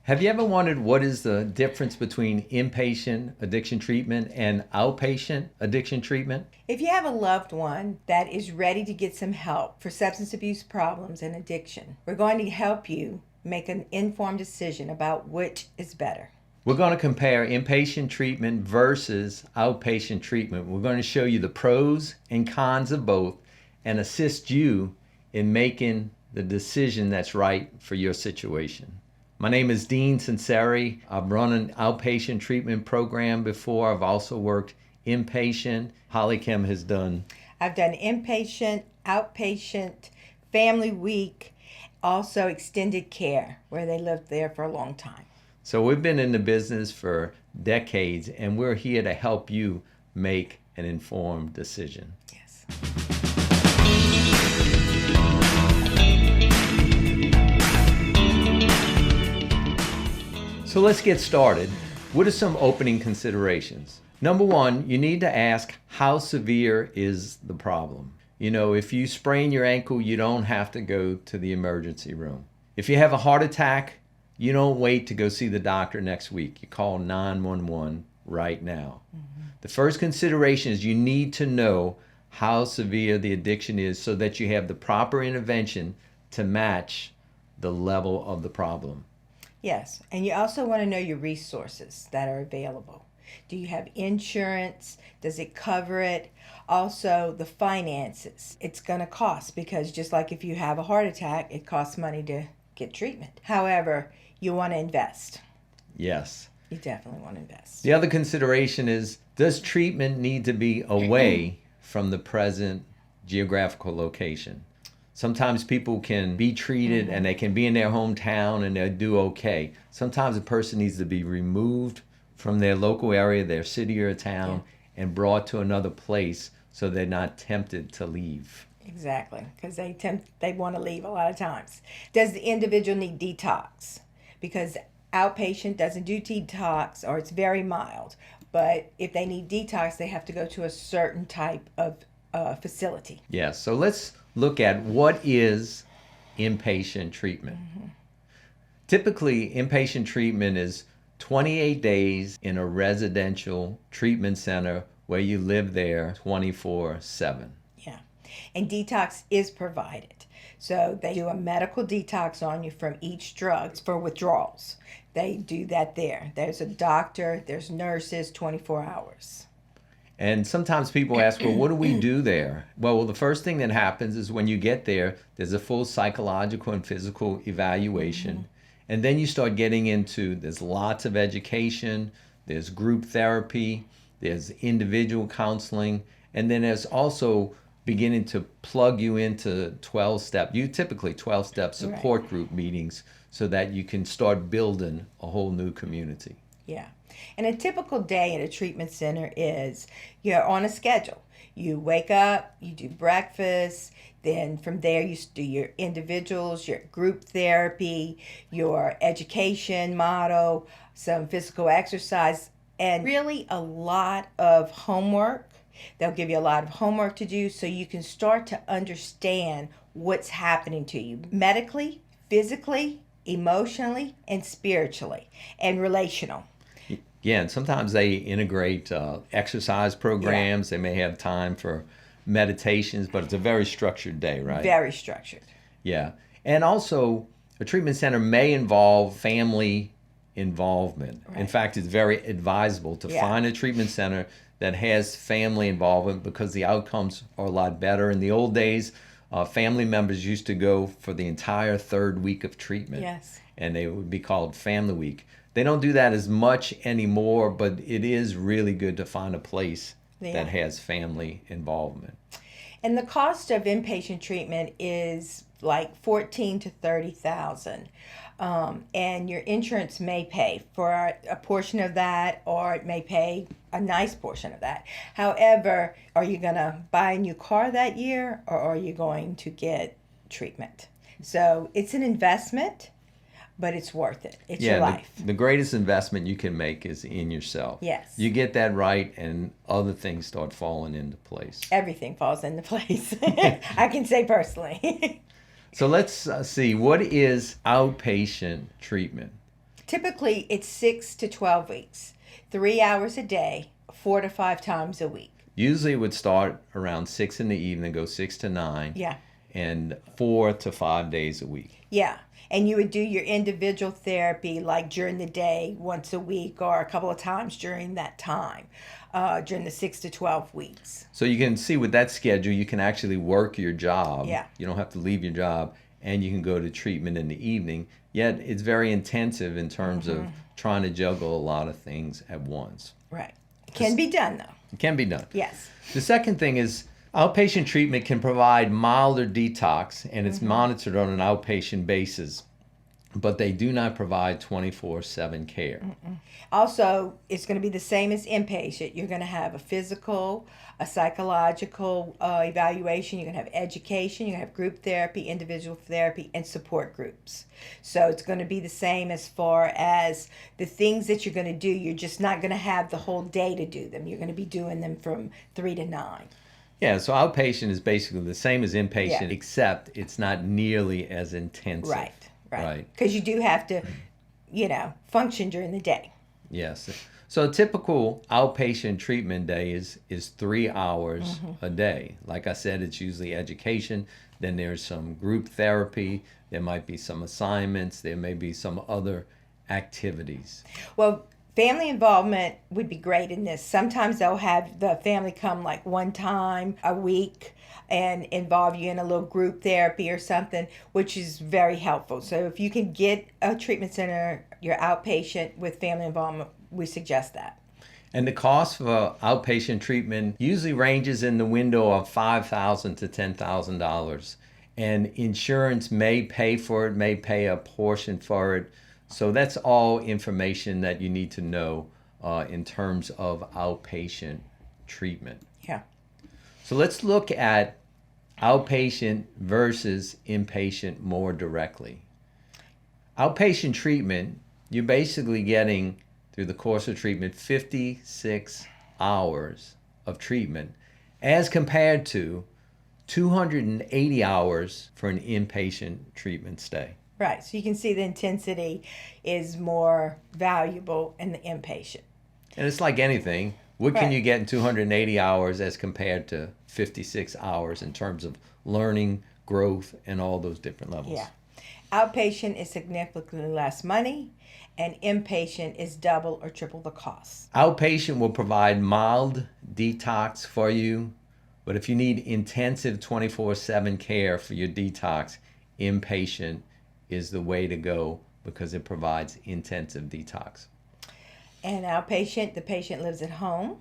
Have you ever wondered what is the difference between inpatient addiction treatment and outpatient addiction treatment? If you have a loved one that is ready to get some help for substance abuse problems and addiction, we're going to help you make an informed decision about which is better. We're going to compare inpatient treatment versus outpatient treatment. We're going to show you the pros and cons of both and assist you in making the decision that's right for your situation. My name is Dean Sunseri. I've run an outpatient treatment program before. I've also worked inpatient. HollyKem has done. I've done inpatient, outpatient, family week, also extended care, where they lived there for a long time. So we've been in the business for decades, and we're here to help you make an informed decision. Yes. So let's get started. What are some opening considerations? Number one, you need to ask, how severe is the problem? You know, if you sprain your ankle, you don't have to go to the emergency room. If you have a heart attack, you don't wait to go see the doctor next week. You call 911 right now. The first consideration is you need to know how severe the addiction is so that you have the proper intervention to match the level of the problem. Yes, and you also want to know your resources that are available. Do you have insurance? Does it cover it? Also, the finances. It's going to cost, because just like if you have a heart attack, it costs money to get treatment. However, you want to invest. Yes. You definitely want to invest. The other consideration is, does treatment need to be away from the present geographical location? Sometimes people can be treated and they can be in their hometown and they'll do okay. Sometimes a person needs to be removed from their local area, their city or town, and brought to another place so they're not tempted to leave. Exactly, because they want to leave a lot of times. Does the individual need detox? Because outpatient doesn't do detox, or it's very mild. But if they need detox, they have to go to a certain type of facility. Yes, so let's look at what is inpatient treatment. Typically, inpatient treatment is 28 days in a residential treatment center where you live there 24/7. Yeah, and detox is provided. So they do a medical detox on you from each drug for withdrawals. They do that there. There's a doctor, there's nurses, 24 hours. And sometimes people ask, well, what do we do there? Well, the first thing that happens is when you get there, there's a full psychological and physical evaluation. And then you start getting into, there's lots of education, there's group therapy, there's individual counseling, and then there's also beginning to plug you into 12-step, typically 12-step support group meetings so that you can start building a whole new community. Yeah. And a typical day at a treatment center is you're on a schedule. You wake up, you do breakfast, then from there you do your individuals, your group therapy, your education model, some physical exercise, and really a lot of homework. They'll give you a lot of homework to do so you can start to understand what's happening to you medically, physically, emotionally, and spiritually, and relational. Yeah, and sometimes they integrate exercise programs. They may have time for meditations, but it's a very structured day, right? Very structured. Yeah. And also, a treatment center may involve family involvement. Right. In fact, it's very advisable to find a treatment center that has family involvement because the outcomes are a lot better. In the old days, family members used to go for the entire third week of treatment. Yes. And they would be called Family Week. They don't do that as much anymore, but it is really good to find a place that has family involvement. And the cost of inpatient treatment is like $14,000 to $30,000. And your insurance may pay for a portion of that, or it may pay a nice portion of that. However, are you going to buy a new car that year, or are you going to get treatment? So it's an investment, but it's worth it. It's your life. The greatest investment you can make is in yourself. Yes. You get that right, and other things start falling into place. Everything falls into place. I can say personally. So let's see, what is outpatient treatment? Typically, it's 6 to 12 weeks, 3 hours a day, 4 to 5 times a week. Usually it would start around 6 in the evening, go 6 to 9. Yeah. And 4 to 5 days a week. Yeah. And you would do your individual therapy like during the day, once a week, or a couple of times during that time, during the 6 to 12 weeks. So you can see with that schedule, you can actually work your job. Yeah. You don't have to leave your job, and you can go to treatment in the evening. Yet it's very intensive in terms of trying to juggle a lot of things at once. Right. Can be done, though. It can be done. Yes. The second thing is outpatient treatment can provide milder detox, and it's monitored on an outpatient basis, but they do not provide 24/7 care. Also, it's going to be the same as inpatient. You're going to have a physical, a psychological evaluation. You're going to have education. You're going to have group therapy, individual therapy, and support groups. So it's going to be the same as far as the things that you're going to do. You're just not going to have the whole day to do them. You're going to be doing them from 3 to 9. Yeah, so outpatient is basically the same as inpatient, Yeah. except it's not nearly as intensive. Right. Because you do have to, function during the day. Yes. So a typical outpatient treatment day is 3 hours a day. Like I said, it's usually education. Then there's some group therapy. There might be some assignments. There may be some other activities. Well, family involvement would be great in this. Sometimes they'll have the family come like one time a week and involve you in a little group therapy or something, which is very helpful. So if you can get a treatment center, you're outpatient with family involvement, we suggest that. And the cost for outpatient treatment usually ranges in the window of $5,000 to $10,000. And insurance may pay for it, may pay a portion for it. So that's all information that you need to know in terms of outpatient treatment. Yeah. So let's look at outpatient versus inpatient more directly. Outpatient treatment, you're basically getting, through the course of treatment, 56 hours of treatment as compared to 280 hours for an inpatient treatment stay. Right. So you can see the intensity is more valuable in the inpatient. And it's like anything. What can Right. you get in 280 hours as compared to 56 hours in terms of learning, growth, and all those different levels? Yeah. Outpatient is significantly less money, and inpatient is double or triple the cost. Outpatient will provide mild detox for you, but if you need intensive 24/7 care for your detox, inpatient is the way to go because it provides intensive detox. And outpatient, the patient lives at home.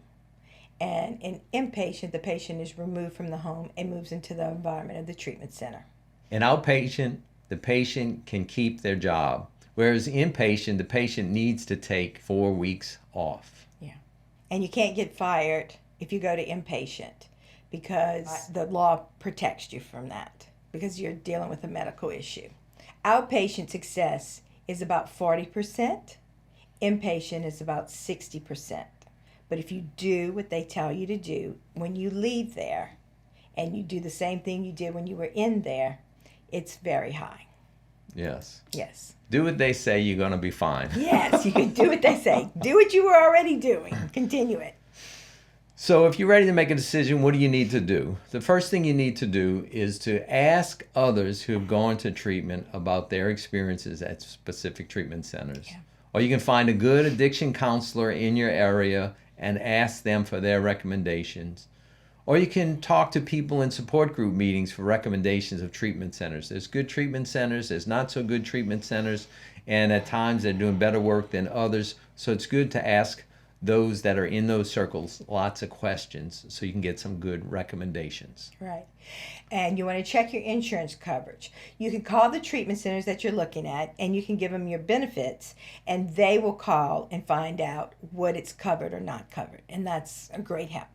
And in inpatient, the patient is removed from the home and moves into the environment of the treatment center. In outpatient, the patient can keep their job, whereas inpatient, the patient needs to take 4 weeks off. Yeah. And you can't get fired if you go to inpatient because the law protects you from that because you're dealing with a medical issue. Outpatient success is about 40%. Inpatient is about 60%. But if you do what they tell you to do when you leave there and you do the same thing you did when you were in there, it's very high. Yes. Yes. Do what they say, you're going to be fine. Yes, you can do what they say. Do what you were already doing. Continue it. So if you're ready to make a decision, what do you need to do? The first thing you need to do is to ask others who have gone to treatment about their experiences at specific treatment centers. Yeah. Or you can find a good addiction counselor in your area and ask them for their recommendations. Or you can talk to people in support group meetings for recommendations of treatment centers. There's good treatment centers, there's not so good treatment centers, and at times they're doing better work than others. So it's good to ask those that are in those circles lots of questions so you can get some good recommendations. Right. And you want to check your insurance coverage. You can call the treatment centers that you're looking at and you can give them your benefits and they will call and find out what it's covered or not covered. And that's a great help.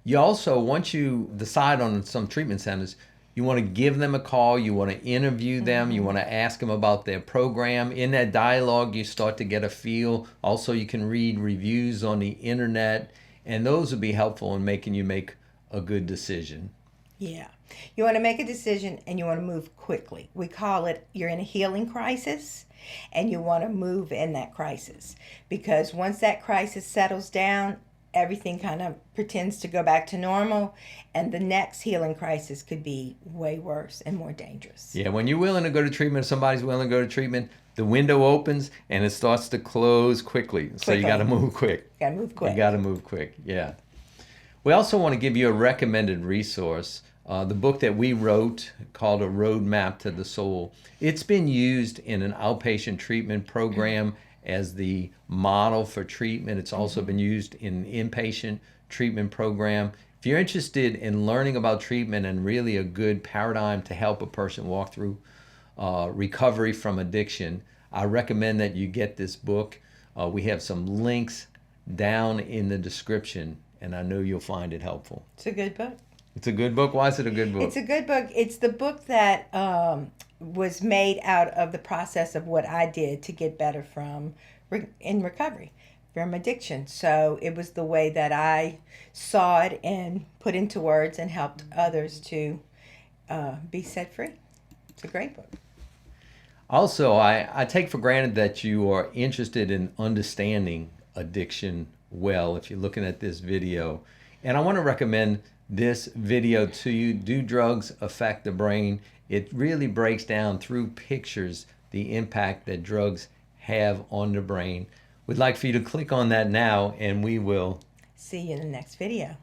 You also, once you decide on some treatment centers, you want to give them a call, you want to interview them, you want to ask them about their program. In that dialogue, you start to get a feel. Also, you can read reviews on the internet, and those will be helpful in making you make a good decision. Yeah. You want to make a decision and you want to move quickly. We call it you're in a healing crisis and you want to move in that crisis. Because once that crisis settles down, everything kind of pretends to go back to normal, and the next healing crisis could be way worse and more dangerous. Yeah, when you're willing to go to treatment, somebody's willing to go to treatment, the window opens and it starts to close quickly. So you got to move quick. Got to move quick. You got to move quick, yeah. We also want to give you a recommended resource, the book that we wrote called A Roadmap to the Soul. It's been used in an outpatient treatment program as the model for treatment. It's also been used in an inpatient treatment program. If you're interested in learning about treatment and really a good paradigm to help a person walk through recovery from addiction, I recommend that you get this book. We have some links down in the description, and I know you'll find it helpful. It's a good book. It's a good book? Why is it a good book? It's a good book. It's the book that was made out of the process of what I did to get better in recovery from addiction. So it was the way that I saw it and put into words and helped others to be set free. It's a great book. Also, I take for granted that you are interested in understanding addiction well if you're looking at this video. And I want to recommend this video to you, Do Drugs Affect the Brain? It really breaks down through pictures the impact that drugs have on the brain. We'd like for you to click on that now, and we will see you in the next video.